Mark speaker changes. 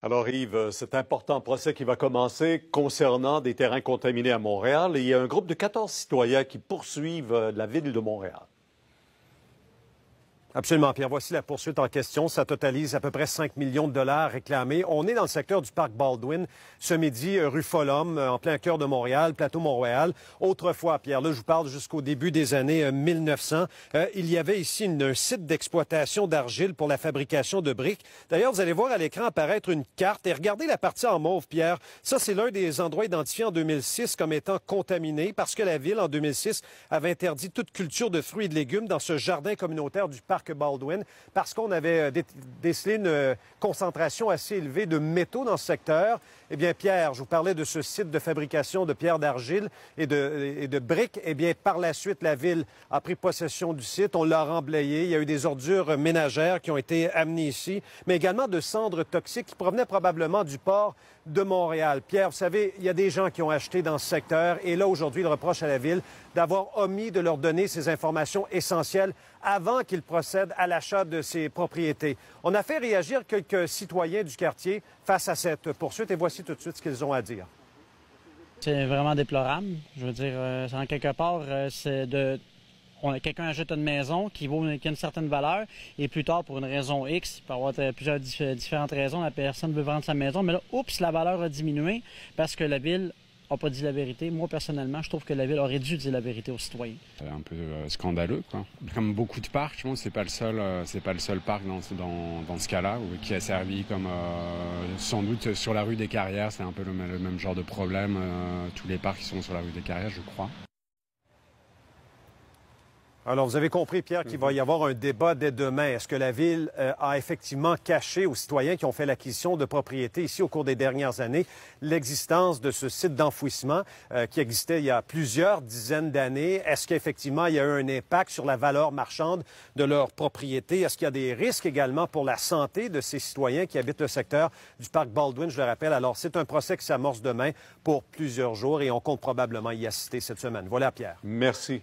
Speaker 1: Alors Yves, cet important procès qui va commencer concernant des terrains contaminés à Montréal, et il y a un groupe de 14 citoyens qui poursuivent la ville de Montréal.
Speaker 2: Absolument, Pierre. Voici la poursuite en question. Ça totalise à peu près 5 millions de dollars réclamés. On est dans le secteur du parc Baldwin, ce midi, rue Folhomme, en plein cœur de Montréal, plateau Mont-Royal. Autrefois, Pierre, là, je vous parle jusqu'au début des années 1900. Il y avait ici un site d'exploitation d'argile pour la fabrication de briques. D'ailleurs, vous allez voir à l'écran apparaître une carte et regardez la partie en mauve, Pierre. Ça, c'est l'un des endroits identifiés en 2006 comme étant contaminés parce que la ville, en 2006, avait interdit toute culture de fruits et de légumes dans ce jardin communautaire du parc Baldwin parce qu'on avait décelé une concentration assez élevée de métaux dans ce secteur. Eh bien, Pierre, je vous parlais de ce site de fabrication de pierres d'argile et de briques. Eh bien, par la suite, la ville a pris possession du site. On l'a remblayé. Il y a eu des ordures ménagères qui ont été amenées ici, mais également de cendres toxiques qui provenaient probablement du port de Montréal. Pierre, vous savez, il y a des gens qui ont acheté dans ce secteur et là, aujourd'hui, ils reprochent à la ville d'avoir omis de leur donner ces informations essentielles avant qu'ils procèdent à l'achat de ces propriétés. On a fait réagir quelques citoyens du quartier face à cette poursuite et voici tout de suite ce qu'ils ont à dire.
Speaker 3: C'est vraiment déplorable. Je veux dire, en quelque part, quelqu'un achète une maison qui a une certaine valeur et plus tard, pour une raison X, il peut y avoir plusieurs différentes raisons, la personne veut vendre sa maison, mais là, oups, la valeur a diminué parce que la ville n'a pas dit la vérité. Moi, personnellement, je trouve que la ville aurait dû dire la vérité aux citoyens.
Speaker 4: C'est un peu scandaleux, quoi. Comme beaucoup de parcs, je pense que c'est pas le seul parc dans ce cas-là, qui a servi comme sans doute sur la rue des Carrières, c'est un peu le même genre de problème. Tous les parcs qui sont sur la rue des Carrières, je crois.
Speaker 2: Alors, vous avez compris, Pierre, qu'il va y avoir un débat dès demain. Est-ce que la Ville a effectivement caché aux citoyens qui ont fait l'acquisition de propriétés ici au cours des dernières années l'existence de ce site d'enfouissement qui existait il y a plusieurs dizaines d'années? Est-ce qu'effectivement, il y a eu un impact sur la valeur marchande de leurs propriétés? Est-ce qu'il y a des risques également pour la santé de ces citoyens qui habitent le secteur du parc Baldwin, je le rappelle? Alors, c'est un procès qui s'amorce demain pour plusieurs jours et on compte probablement y assister cette semaine. Voilà, Pierre.
Speaker 1: Merci.